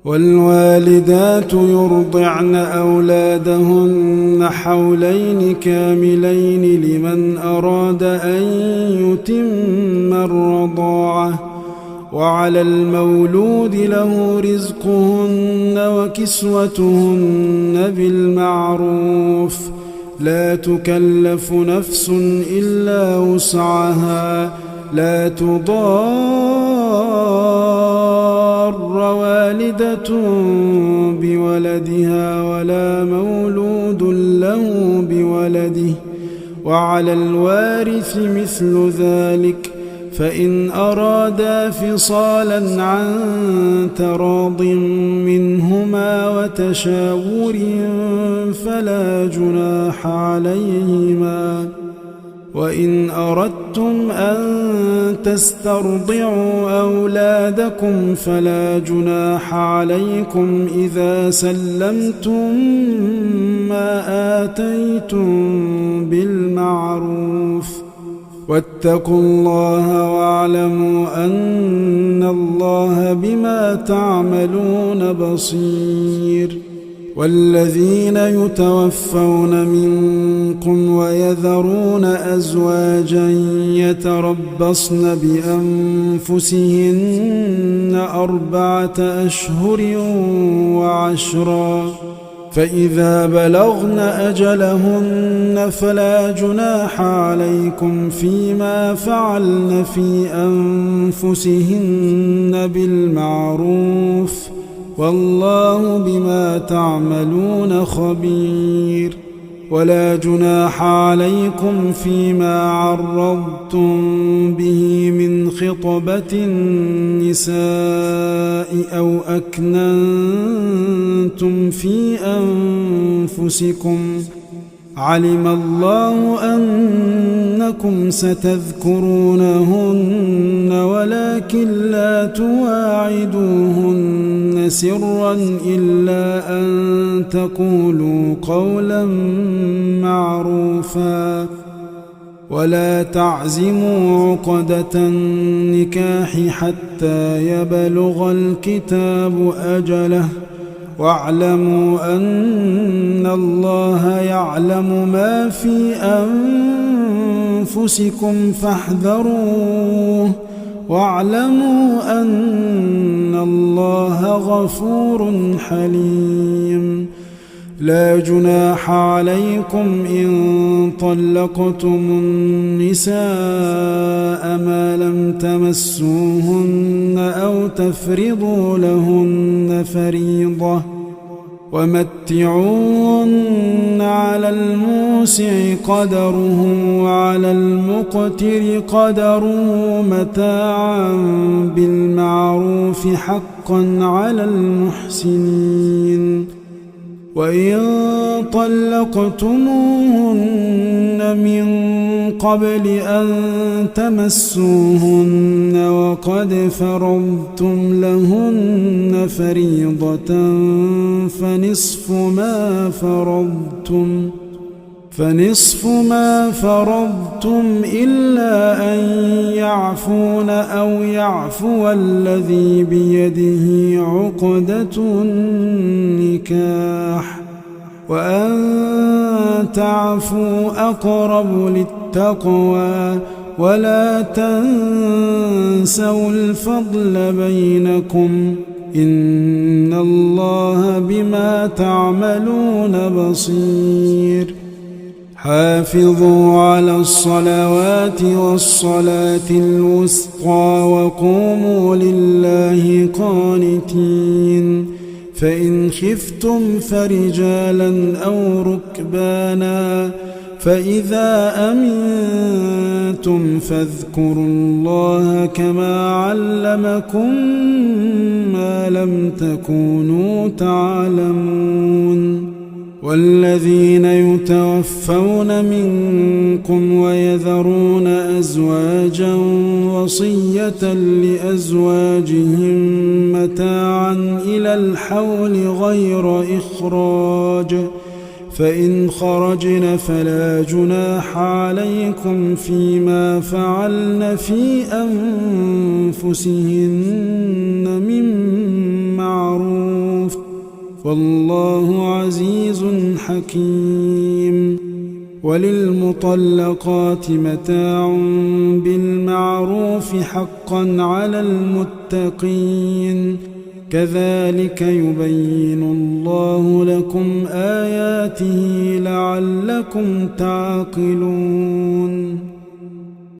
والوالدات يرضعن أولادهن حولين كاملين لمن أراد أن يتم الرضاعة، وعلى المولود له رزقهن وكسوتهن بالمعروف، لا تكلف نفس إلا وسعها، لا تضار والدة بولدها ولا مولود له بولده، وعلى الوارث مثل ذلك، فإن أرادا فصالا عن تراض منهما وتشاور فلا جناح عليهما. وإن أردتم أن تسترضعوا أولادكم فلا جناح عليكم إذا سلمتم ما آتيتم بالمعروف، واتقوا الله واعلموا أن الله بما تعملون بصير. والذين يتوفون منكم ويذرون أزواجا يتربصن بأنفسهن 4 أشهر وعشرا، فإذا بلغن أجلهن فلا جناح عليكم فيما فعلن في أنفسهن بالمعروف، والله بما تعملون خبير. ولا جناح عليكم فيما عرضتم به من خطبة النساء أو أكننتم في أنفسكم، علم الله أنكم ستذكرونهن ولكن لا تواعدوهن سرا إلا أن تقولوا قولا معروفا، ولا تعزموا عقدة النكاح حتى يبلغ الكتاب أجله، واعلموا أن الله يعلم ما في أنفسكم فاحذروه، واعلموا أن الله غفور حليم. لا جناح عليكم إن طلقتم النساء ما لم تمسوهن أو تفرضوا لهن فريضة، ومتعوهن على الموسع قدره وعلى المقتر قدره متاعا بالمعروف حقا على المحسنين. وإن طلقتموهن من قبل أن تمسوهن وقد فرضتم لهن فريضة فنصف ما فرضتم إلا أن يعفون أو يعفو الذي بيده عقدة النكاح، وأن تعفوا أقرب للتقوى، ولا تنسوا الفضل بينكم، إن الله بما تعملون بصير. حافظوا على الصلوات والصلاة الوسطى وقوموا لله قانتين، فإن خفتم فرجالا أو ركبانا، فإذا أمنتم فاذكروا الله كما علمكم ما لم تكونوا تعلمون. والذين يتوفون منكم ويذرون أزواجا وصية لأزواجهم متاعا إلى الحول غير إخراج، فإن خرجن فلا جناح عليكم فيما فعلن في أنفسهن من معروف، والله عزيز حكيم. وللمطلقات متاع بالمعروف حقا على المتقين كذلك يبين الله لكم آياته لعلكم تعقلون.